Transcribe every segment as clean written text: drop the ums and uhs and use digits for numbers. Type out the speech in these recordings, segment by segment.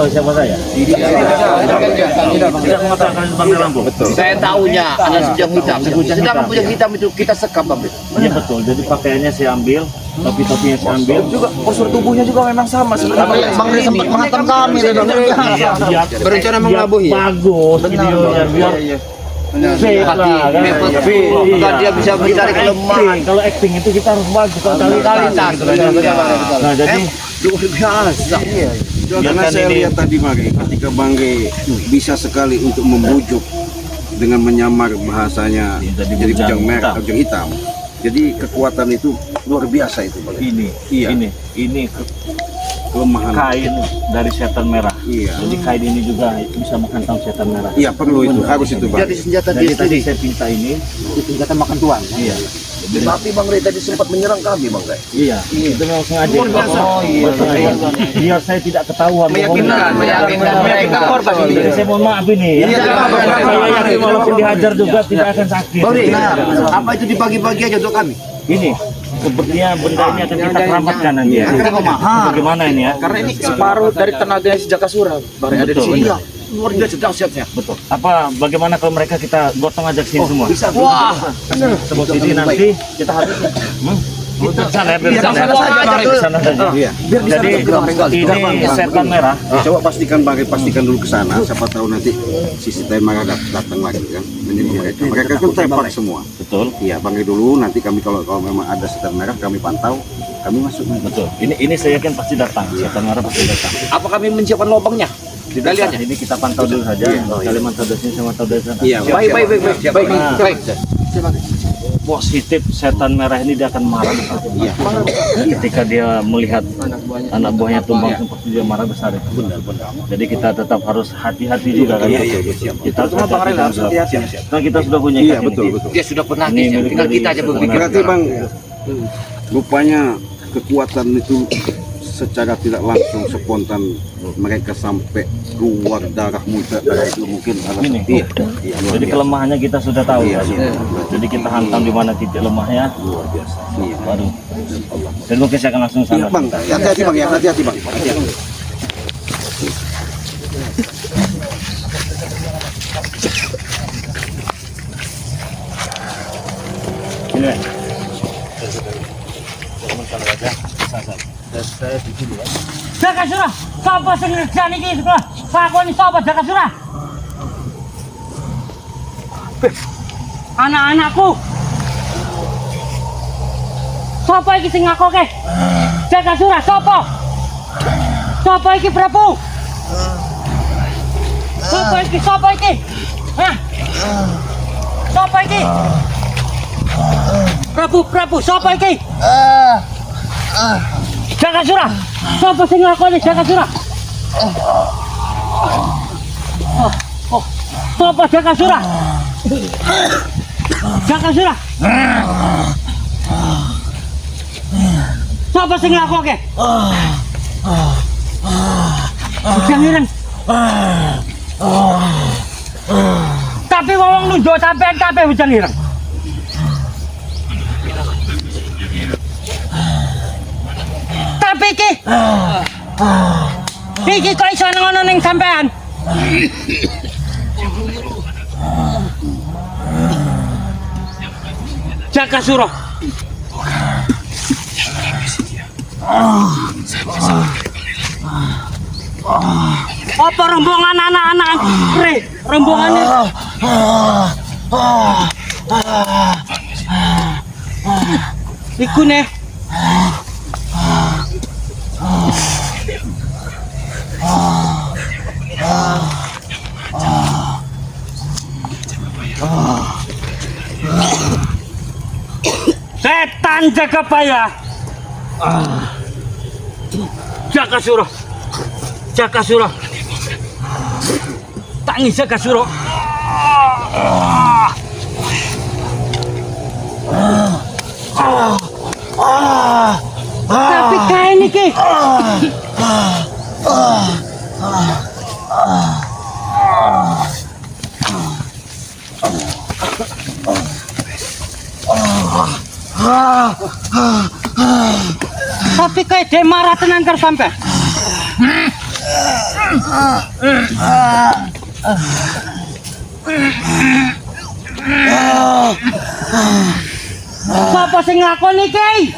tahu siapa saya? Tidak mengatakan Bang Rambo. Saya tahunya ada sejak hitam. Sedangkan kujang hitam itu kita sekap, Bang. Iya betul. Jadi pakaiannya saya ambil, topi-topinya saya ambil. Juga postur tubuhnya juga memang sama sebenarnya. Bang Ri sempat menghantam kami. Berencana mengelabuhi. Bagus videonya biar fake lah kan. Bukan dia bisa mencari kelemahan. Kalau acting itu kita harus bagus Kualitas. Nah jadi Luar biasa. Karena saya lihat tadi Mage, ketika Bangge bisa sekali untuk membujuk dengan menyamar bahasanya jadi kujang merah, kujang hitam. Jadi kekuatan itu luar biasa itu Bang. ini Kelemahan kain dari setan merah. Iya. Jadi kain ini juga bisa menghantam setan merah. Iya perlu itu, harus itu Bang. Jadi senjata Jadi dia tadi sendiri. saya pinta ini. Senjata makan tuan. Iya. Tapi Bang Ri tadi sempat menyerang kami, Bang Ri. Iya. Itu memang sengaja. Luar biasa. Oh iya. Biar saya tidak ketahuan. Meyakinkan korban ini. Jadi saya mohon maaf ini. Saya yakin walaupun dihajar juga tidak akan sakit. Bang Ri, apa itu dibagi-bagi aja untuk kami? Ini sepertinya benda ini akan kita keramatkan nanti ya. Bagaimana ini ya? Karena ini separuh dari tenaganya si Jakasura, Bang Ri, ada di Betul, sini. betul. Luar biasa dahsyatnya. Betul. Apa bagaimana kalau mereka kita gotong aja ke sini semua? Bisa. Wah. Sebelah sini nanti kita habisin. Kita sana Iya, sana saja. Iya. Jadi ini setan merah. Coba pastikan dulu ke sana, siapa tahu nanti sisi Taimara datang lagi kan menjadi mereka. Mereka kan tepat semua. Betul. Iya, Bangge dulu nanti kami kalau memang ada setan merah kami pantau, kami masuk. Betul. Ini saya yakin pasti datang. Setan merah pasti datang. Apa kami menyiapkan lubangnya? Di Nah, kaliannya? ini kita pantau dulu saja. Kali mantau dari sini sama dari sana. Iya, Baik. Positif setan merah ini dia akan marah besar. Iya. Ketika dia melihat anak buahnya tumbang seperti dia marah besar itu. Jadi kita tetap harus hati-hati juga kan. Kita harus hati-hati. Nah, kita sudah punya Iya, ikat ini. betul. Dia sudah pernah Ini tinggal milik kita aja dari berpikir. Berarti Bang, rupanya kekuatan itu secara tidak langsung spontan mereka sampai keluar darah muda darah itu mungkin ada Ini. iya, luar Jadi biasa. kelemahannya kita sudah tahu. Iya, tadi. iya. Jadi kita hantam di mana titik lemahnya. Luar biasa. Iya. Baru. Dan mungkin saya akan langsung Iya, sana. Bang, hati-hati Bang ya, hati-hati Bang. Hati-hati. Ini. Jakasura, sapa sing ngerjani iki sekolah? Pakoni sapa Jakasura? Anak-anakku. Sapa iki sing ngakoke? Jakasura, sapa? Sapa iki Prabu? Sapa iki? Sapa iki? Hah? Sapa iki? Prabu, sapa iki? Jakasura, sapa sing nglakoni Jakasura? Sapa Jakasura? Jakasura. Sapa sing nglakoke? Bujang ireng. Tapi wong nunjuk sampean kabeh bujang ireng. Tapi iki kok iso ngono ning sampean? Jakasura. Apa rombongan anak-anak Re? Rombongannya iku nih. Setan Jakabaya. Jakasura. Jakasura. Tangi Jakasura. Tapi kain iki. Tapi kayak dia marah tenan karo sampe. Sapa sing nglakoni iki?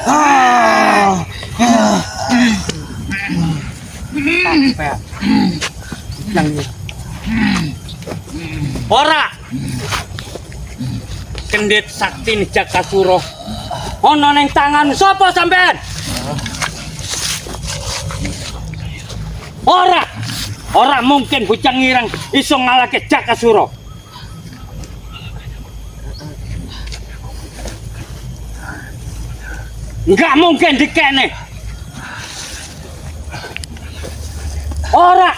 Ora. Kendit sakti Jakasura. Ana ning tangan sapa sampean? Ora mungkin bocah ngirang iso ngalahke Jakasura. Enggak mungkin dikene. Ora,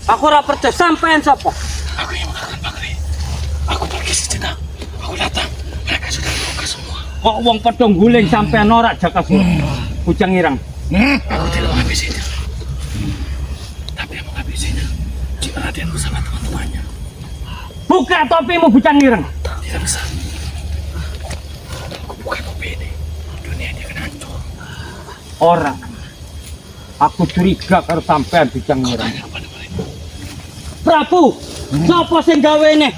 aku ora percaya sampean sapa? Aku yang mengatakan Bakri. Aku pergi sejenak. Aku datang. Mereka sudah terluka semua. Kok wong padha guling sampean ora Jakasura? Bocah ngirang. Aku tidak menghabisinya. Tapi yang menghabisinya Cik Raden bersama teman-temannya. Buka topimu bocah ngirang. Tidak bisa. Aku buka topi ini. Dunia ini akan hancur. Ora. Aku curiga karo sampean bocah ngirang. Prabu, sapa sing gawene?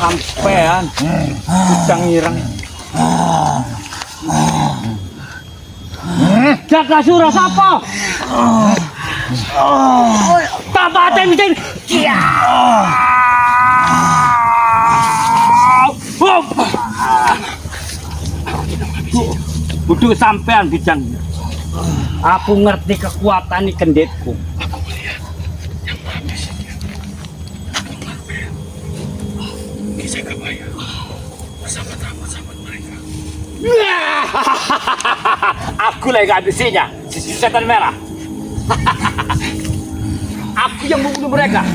Sampean bocah ngirang. Jakasura sapa? Tabaten mungkin. Kudu sampean bijang. Aku ngerti kekuatan ini kenditku. Aku melihat yang menghabisinya. Kisah Kabaya bersama sahabat-sahabat mereka. Aku lagi habisinya, si setan merah. Aku yang membunuh mereka.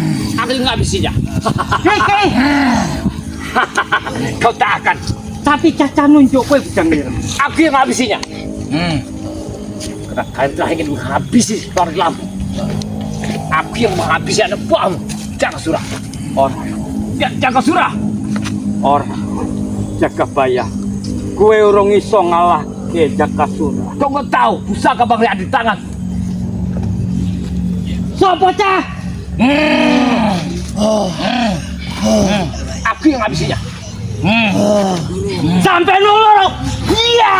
Aku yang menghabisinya. Kau tak akan. Tapi Caca nunjuk kowe bujang ngirang. Aku yang menghabisinya. Karena kalian telah ingin menghabisi para Lampung. Aku yang menghabisi anak buahmu, Jakasura. Jakasura. Jakabaya. Kowe urung iso ngalahke Jakasura. Kau nggak tahu pusaka Bakri ada di tangan. Sopo cah? Aku yang habisinya. Sampai dulu. Iya.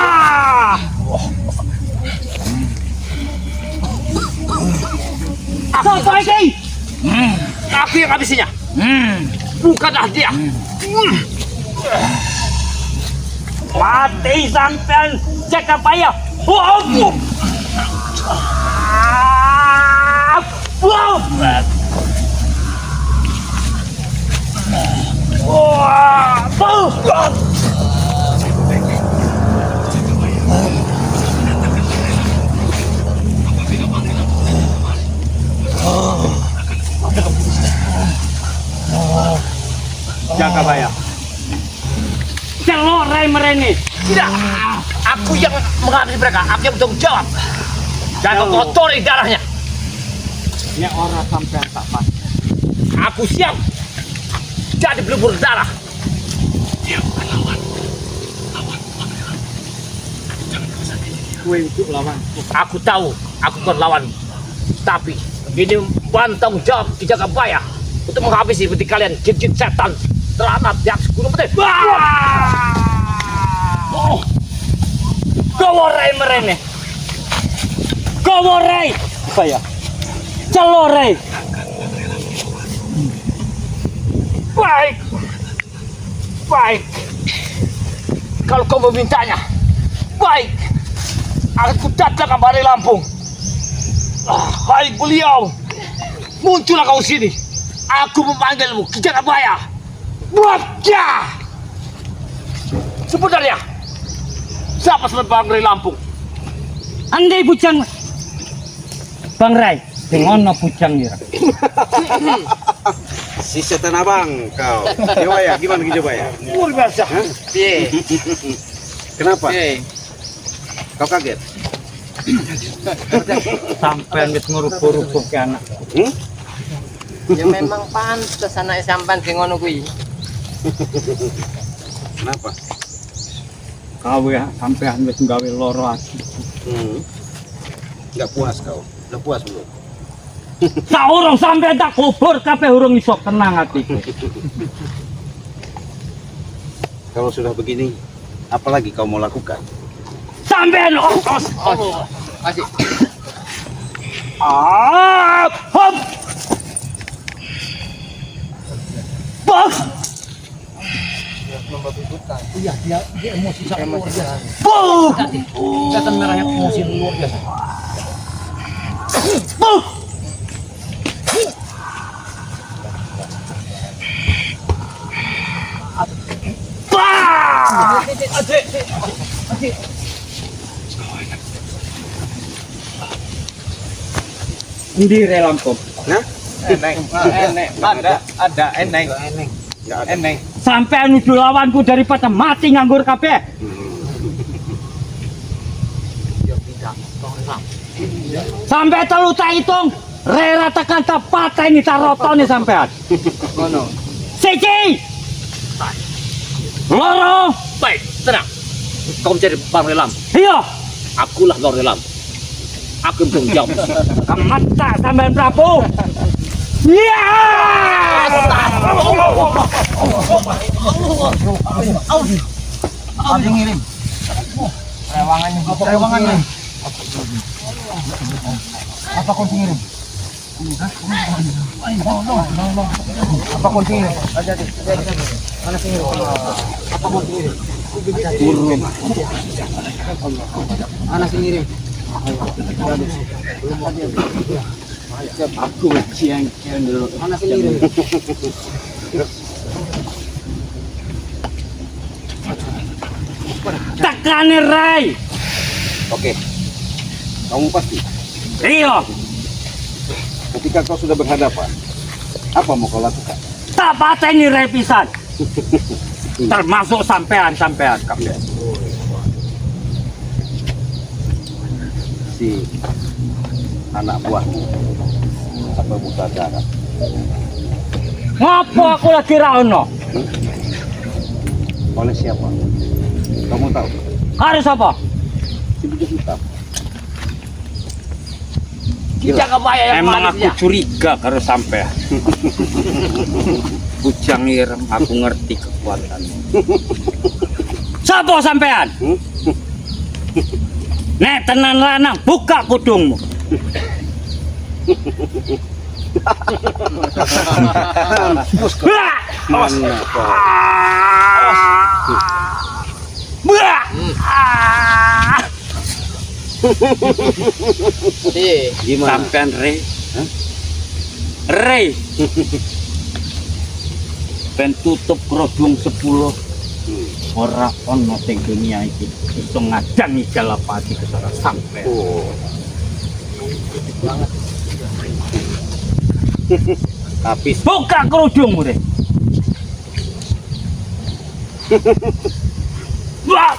Sopo iki? Aku yang habisinya. Bukanlah dia. Mati sampean Jakabaya. Wow. Wow. Wow. Jakabaya. Celok rai mereni. Tidak. Aku yang menghabisi mereka. Aku yang bertanggung jawab. Jangan kotori darahnya. Ini orang sampai tak pas. Aku siap. Jadi belum berdarah. Dia bukan lawan. Pangeran. Jangan kau sakiti dia. Kue untuk lawan. Aku tahu. Aku bukan lawan. Tapi ini tanggung jawab di Jakabaya untuk menghabisi seperti kalian jin-jin setan terlanat di atas gunung putih. Goworai merene. Goworai. Apa ya? Celorai. Baik. Kalau kau memintanya, baik. Aku datang kembali Lampung. Hai beliau, muncullah kau sini. Aku memanggilmu ke Jakabaya. Wajah. Sebenarnya, siapa sebab Bang Rai Lampung? Andai bujang Bang Rai, dengono bujang ngira. Si setan abang kau. Coba ya, gimana coba ya? Luar biasa. Piye? Kenapa? Piye? Kau kaget? Sampai ngit ngurup-ngurup ke anak. Ya memang pantas anak sampean sing ngono kuwi. Kenapa? Kau ya sampai wis nggawe loro ati. Nggak puas kau. Udah puas belum? Saurung sampai tak kubur kabeh urung iso tenang hatiku. Kalau sudah begini, apalagi kau mau lakukan? Sampean Kasih. hop. Bos. Iya, dia emosi sangat luar biasa. Kelihatan merahnya emosi luar biasa. Di relampung. Nah, Eneng. Ada eneng. nggak ada. Eneng. Sampai nuduh lawanku daripada mati nganggur kabeh. Sampai telu tak hitung, rera tekan tak pateni tak rotone sampean. Ngono. Siji. Loro. Baik, tenang. Kau mencari Bang Relam. Iya. Akulah Bang Relam. Aku yang bertanggung jawab. Kemata sampean Prabu. Iya. Apa yang ngirim? Rewangannya. Apa kunci ngirim? Apa kunci ngirim? Mana sih ngirim? Apa kunci ngirim? Mana sih ngirim? Aku ciang-ciang dulu. Mana sih ngirim? Tekane Rai. Oke. Kamu pasti. Iya. Ketika kau sudah berhadapan, apa mau kau lakukan? Tak pateni Rai pisan. Termasuk sampean kabeh. Si anak buahmu apa buta darah? Ngopo aku lagi ra ono? Oleh siapa? Kamu tahu? Harus apa? Si bujang hitam. Kita kebaya yang Emang aku manisnya. curiga karo sampean. Bujang ireng, aku ngerti kekuatanmu. Sapa sampean? Nek tenan lanang, buka kudungmu. Bah! Mana kau? Bah! Gimana? Sampean Rey. Rey. Ben tutup kerodong 10. Ora ono ing dunia iki iso ngadangi Jalapati kesara sampean. Oh. Tapi Buka kerudungmu, Rey. Wah!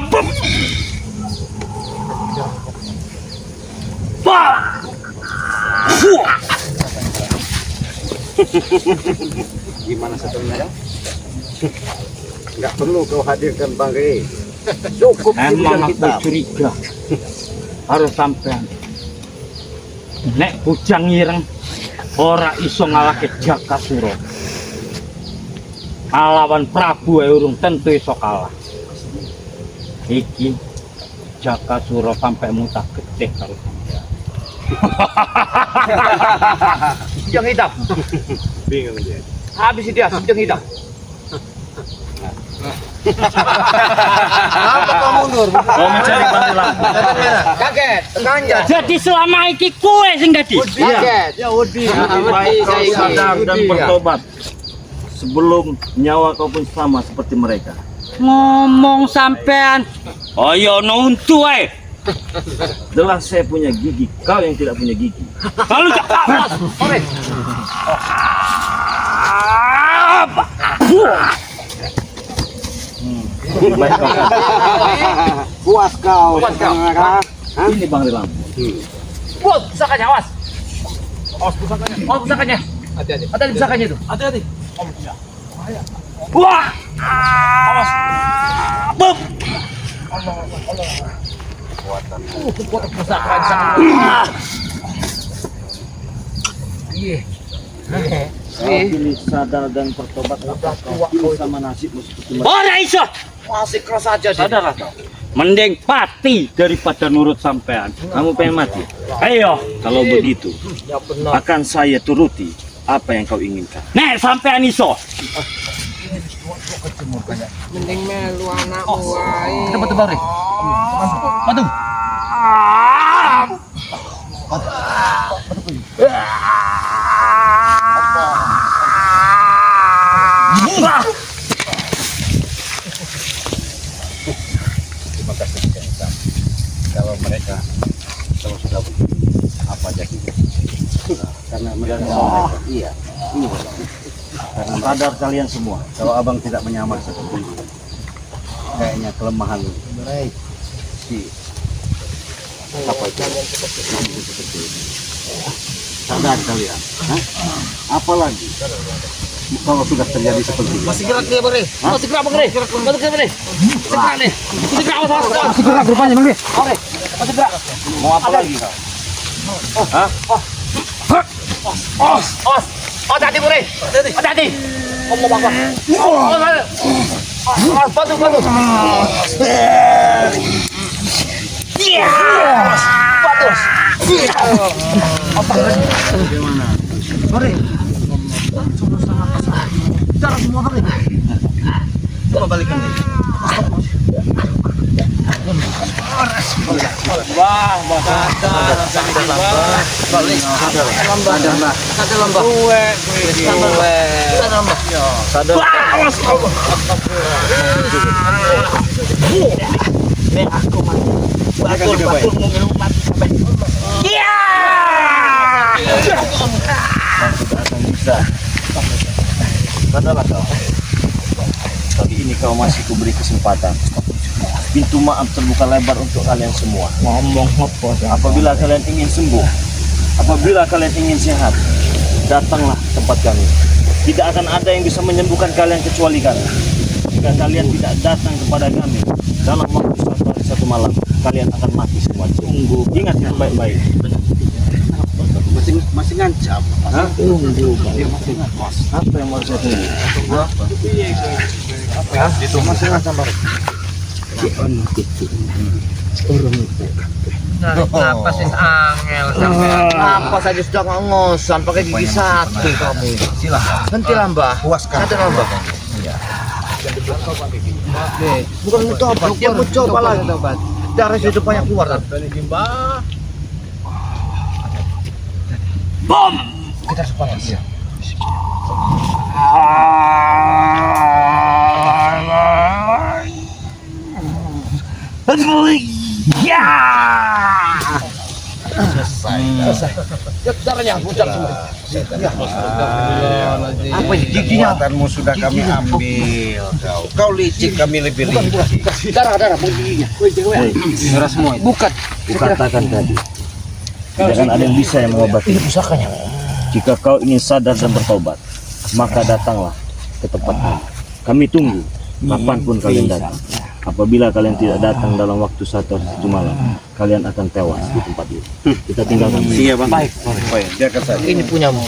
Bum! Wah! Wah! gimana sebenarnya? Nggak perlu kau hadirkan Bang Rey. Cukup si Emang bujang aku hitam. curiga harus sampean. Nek bujang ireng ora iso ngalahke Jakasura. Alawan Prabu ae urung tentu iso kalah. Iki Jakasura sampai muntah gede karo sampean. Bujang hitam. Bingung dia. Habis dia bujang hitam. Apa kau mundur? Kau mencari bantuan. Kaget. Jadi selama iki kue sing dadi. Kaget. Ya Udi. Lebih baik kau sadar dan bertobat sebelum nyawa kau pun sama seperti mereka. Ngomong sampean. Ayo nuntu ae. Jelas saya punya gigi, kau yang tidak punya gigi. Lalu Baik, kau. Puas kau. Puas kau. Saudara. Hah? Ini Bang Rilam. Buat pusakanya, awas. Awas pusakanya. Awas pusakanya. Hati-hati. Hati-hati pusakanya itu. Hati-hati. wah. Awas. Bum. Kekuatan pusaka sangat. Iya. Kau pilih sadar dan bertobat, kau sama nasibmu seperti mereka. Ora iso. Masih keras aja dia. Sadar atau? Mending mati daripada nurut sampean. Kamu pengen mati? Ayo. Kalau begitu, Ya benar. akan saya turuti apa yang kau inginkan. Nek sampean iso. Mending melu anakmu wae. Kita batu bari. Batu. Terima kasih kalau mereka kalau sudah begitu apa jadi karena mereka iya ini karena Sadar kalian semua. kalau abang tidak menyamar seperti itu kayaknya kelemahan si apa itu seperti itu. Sadar kalian. Hah? Apalagi kalau sudah terjadi seperti itu. Masih gerak dia, Bang. Masih gerak, Bang. Masih gerak, Bang. Masih gerak nih. Masih gerak, awas. Masih gerak rupanya, Bang. Oke. Masih gerak. Mau apa lagi kau? Os. Hati-hati, Bang. Hati-hati. Allah Akbar. Bantu. Iya. Bantu. Coba balikan nih. Sadarlah kau. Kali ini kau masih kuberi kesempatan. Pintu maaf terbuka lebar untuk kalian semua. Ngomong apa? Apabila kalian ingin sembuh, apabila kalian ingin sehat, datanglah tempat kami. Tidak akan ada yang bisa menyembuhkan kalian kecuali kami. Jika kalian tidak datang kepada kami dalam waktu 1 hari 1 malam, kalian akan mati semua. Tunggu, ingat yang baik-baik. Masih ngancam. Hah? Tunggu, apa yang mau saya tunggu? Masih ngancam baru. Kenapa sih angel sampai? Apa saja sudah ngosan pakai gigi satu kamu. Silakan. Hentilah, Mbah. Puaskan. Hentilah, Mbah. Bukan itu obat, dia mau coba lagi obat. Darah itu banyak keluar. Bom. Kita sepanas ya. Ya. Selesai. Darahnya pucat semua. Apa ini giginya? Kekuatanmu sudah kami ambil. Kau licik, kami lebih licik. Darah giginya. Merah semua itu. Bukan. Kukatakan tadi, tidak akan ada yang bisa yang mengobati. Ini pusakanya. Jika kau ingin sadar dan bertobat, maka datanglah ke tempat kami. Kami tunggu kapanpun kalian datang. Apabila kalian tidak datang dalam waktu 1 malam, kalian akan tewas di tempat itu. Kita tinggalkan. Iya bang. Baik. Biarkan saja. Ini punyamu.